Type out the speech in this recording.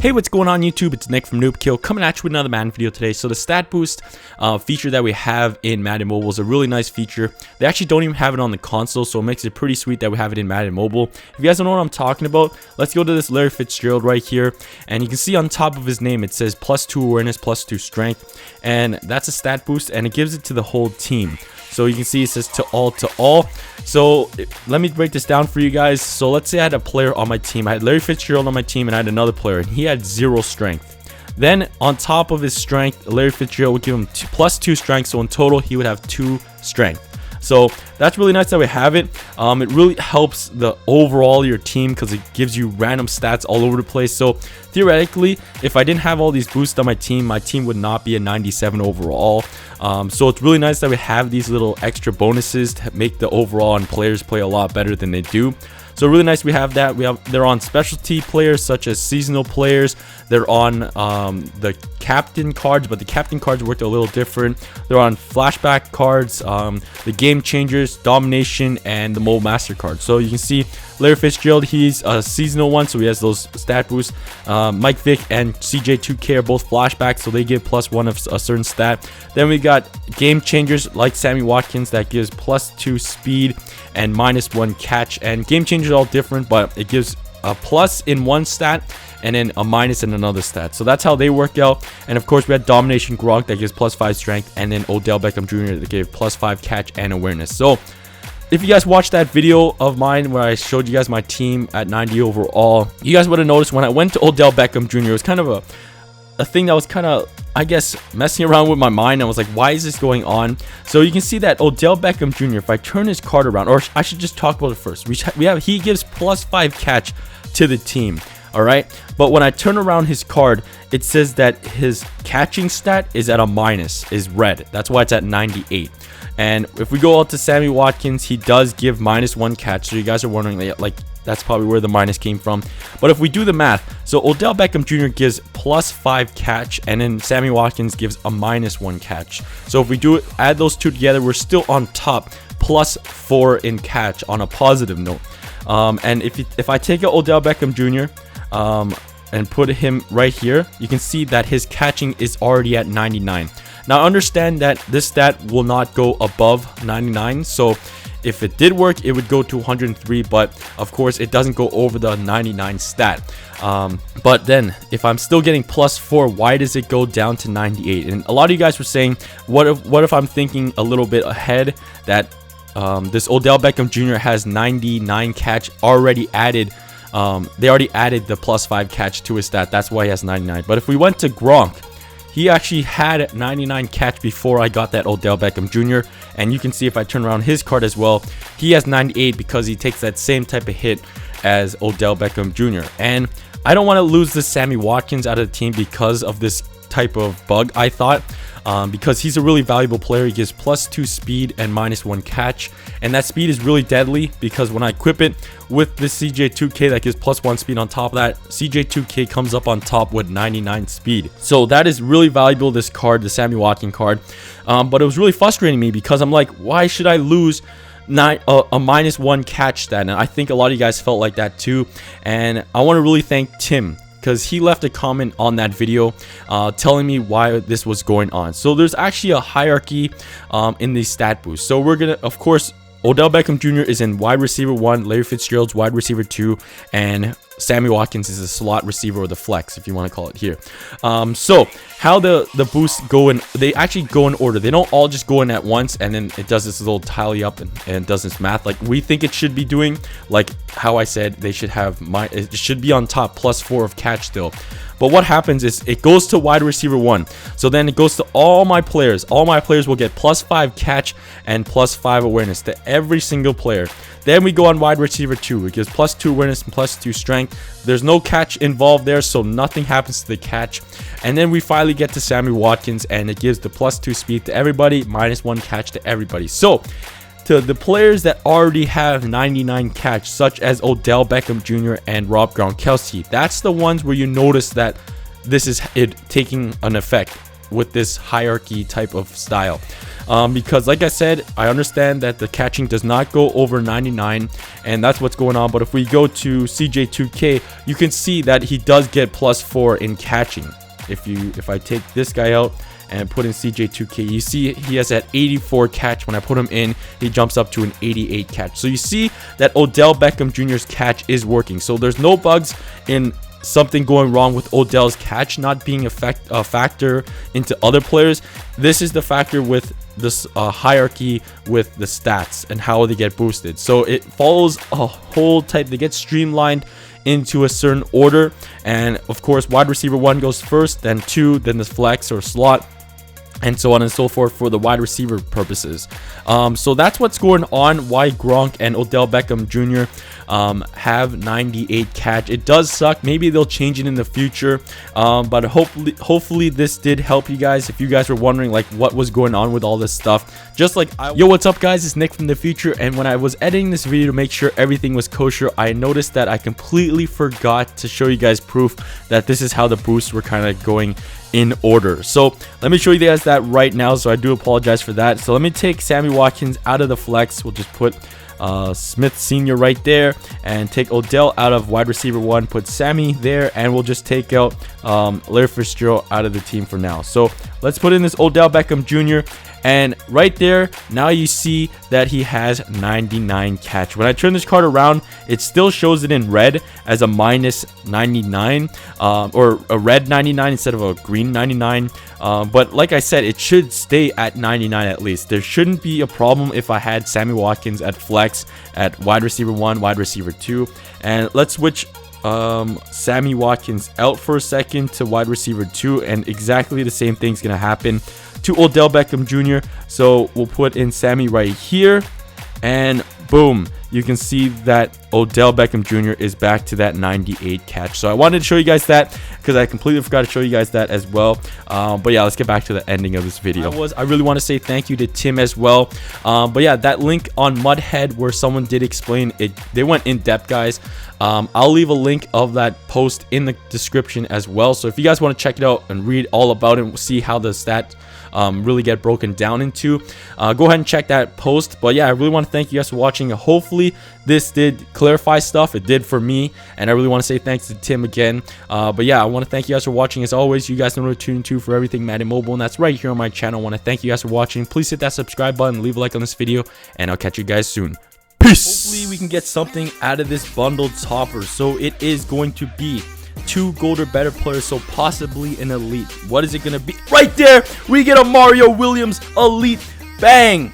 Hey, what's going on YouTube? It's Nick from Noobkill coming at you with another Madden video today. So the stat boost feature that we have in Madden Mobile is a really nice feature. They actually don't even have it on the console, so it makes it pretty sweet that we have it in Madden Mobile. If you guys don't know what I'm talking about, let's go to this Larry Fitzgerald right here, and you can see on top of his name it says +2 awareness, +2 strength, and that's a stat boost, and it gives it to the whole team. So you can see it says to all. So let me break this down for you guys. So let's say I had a player on my team. I had Larry Fitzgerald on my team, and I had another player, and he had 0 strength. Then on top of his strength, Larry Fitzgerald would give him +2 strength. So in total, he would have 2 strength. So that's really nice that we have it. It really helps the overall your team because it gives you random stats all over the place. So theoretically, if I didn't have all these boosts on my team would not be a 97 overall. So it's really nice that we have these little extra bonuses to make the overall and players play a lot better than they do. So really nice we have that. They're on specialty players such as seasonal players. They're on the captain cards, but the captain cards worked a little different. They're on flashback cards, the game changers, domination, and the mobile master cards. So you can see Larry Fitzgerald, he's a seasonal one, so he has those stat boosts. Mike Vick and CJ2K are both flashbacks, so they give +1 of a certain stat. Then we got game changers like Sammy Watkins that gives +2 speed and -1 catch. And game changers are all different, but it gives a plus in one stat and then a minus in another stat. So that's how they work out. And of course we had domination Gronk that gives +5 strength, and then Odell Beckham Jr. that gave +5 catch and awareness. So if you guys watched that video of mine where I showed you guys my team at 90 overall, you guys would have noticed when I went to Odell Beckham Jr., it was kind of a thing that was kind of, I guess, messing around with my mind. I was like, why is this going on? So you can see that Odell Beckham Jr., if I turn his card around, or I should just talk about it first. He gives +5 catch to the team. All right, but when I turn around his card, it says that his catching stat is at a minus, is red. That's why it's at 98. And if we go out to Sammy Watkins, he does give -1 catch. So you guys are wondering, like, that's probably where the minus came from. But if we do the math, so Odell Beckham Jr. gives +5 catch, and then Sammy Watkins gives a -1 catch. So if we add those two together, we're still on top, +4 in catch on a positive note. And if I take out Odell Beckham Jr. And put him right here, you can see that his catching is already at 99. Now understand that this stat will not go above 99, so if it did work, it would go to 103, but of course it doesn't go over the 99 stat. But then if I'm still getting +4, why does it go down to 98? And a lot of you guys were saying, what if I'm thinking a little bit ahead, that this Odell Beckham Jr. has 99 catch already added. They already added the +5 catch to his stat. That's why he has 99. But if we went to Gronk, he actually had 99 catch before I got that Odell Beckham Jr. And you can see if I turn around his card as well, he has 98 because he takes that same type of hit as Odell Beckham Jr. And I don't want to lose this Sammy Watkins out of the team because of this type of bug, I thought. Because he's a really valuable player. He gives +2 speed and -1 catch, and that speed is really deadly because when I equip it with this CJ2K that gives +1 speed on top of that, CJ2K comes up on top with 99 speed. So that is really valuable, this card, the Sammy Watkins card. But it was really frustrating me because I'm like, why should I lose a -1 catch stat? And I think a lot of you guys felt like that too. And I want to really thank Tim, because he left a comment on that video telling me why this was going on. So there's actually a hierarchy in the stat boost. So we're gonna, of course, Odell Beckham Jr. is in wide receiver 1, Larry Fitzgerald's wide receiver 2, and Sammy Watkins is a slot receiver, or the flex, if you want to call it here. So how the boosts go in, they actually go in order. They don't all just go in at once and then it does this little tally up and does this math like we think it should be doing. Like how I said, they should have it should be on top, +4 of catch still. But what happens is it goes to wide receiver 1. So then it goes to all my players. All my players will get +5 catch and +5 awareness to every single player. Then we go on wide receiver 2. It gives +2 awareness and +2 strength. There's no catch involved there, so nothing happens to the catch. And then we finally get to Sammy Watkins, and it gives the +2 speed to everybody, -1 catch to everybody. So to the players that already have 99 catch, such as Odell Beckham Jr. and Rob Gronkowski, that's the ones where you notice that this is it taking an effect. with this hierarchy type of style. Because like I said, I understand that the catching does not go over 99, and that's what's going on. But if we go to CJ2K, you can see that he does get +4 in catching. If I take this guy out and put in CJ2K, you see he has that 84 catch. When I put him in, he jumps up to an 88 catch. So you see that Odell Beckham Jr.'s catch is working. So there's no bugs in something going wrong with Odell's catch not being a factor into other players. This is the factor with this hierarchy with the stats and how they get boosted. So it follows a whole type. They get streamlined into a certain order, and of course wide receiver 1 goes first, then 2, then the flex or slot, and so on and so forth for the wide receiver purposes. So that's what's going on, why Gronk and Odell Beckham Jr. Have 98 catch. It does suck. Maybe they'll change it in the future, but hopefully this did help you guys. If you guys were wondering like what was going on with all this stuff, just like yo, what's up guys, it's Nick from the future, and when I was editing this video to make sure everything was kosher, I noticed that I completely forgot to show you guys proof that this is how the boosts were kind of going in order. So let me show you guys that right now. So I do apologize for that. So let me take Sammy Watkins out of the flex. We'll just put Smith Sr. right there, and take Odell out of wide receiver 1, put Sammy there, and we'll just take out Larry Fitzgerald out of the team for now. So let's put in this Odell Beckham Jr. And right there, now you see that he has 99 catch. When I turn this card around, it still shows it in red as a -99, or a red 99 instead of a green 99. But like I said, it should stay at 99 at least. There shouldn't be a problem if I had Sammy Watkins at flex at wide receiver 1, wide receiver 2. And let's switch Sammy Watkins out for a second to wide receiver 2, and exactly the same thing's gonna happen to Odell Beckham Jr. So we'll put in Sammy right here, and boom, you can see that Odell Beckham Jr. is back to that 98 catch. So I wanted to show you guys that because I completely forgot to show you guys that as well. But yeah, let's get back to the ending of this video. I really want to say thank you to Tim as well. But yeah, that link on Mudhead where someone did explain it, they went in depth, guys. I'll leave a link of that post in the description as well. So if you guys want to check it out and read all about it, see how the stats really get broken down into, go ahead and check that post. But yeah, I really want to thank you guys for watching. Hopefully this did clarify stuff. It did for me, and I really want to say thanks to Tim again. But yeah, I want to thank you guys for watching. As always, you guys know to tune into for everything Madden Mobile, and that's right here on my channel. I want to thank you guys for watching. Please hit that subscribe button, leave a like on this video, and I'll catch you guys soon. Peace. Hopefully we can get something out of this bundled topper. So it is going to be 2 gold or better players, so possibly an elite. What is it going to be? Right there, we get a Mario Williams elite. Bang.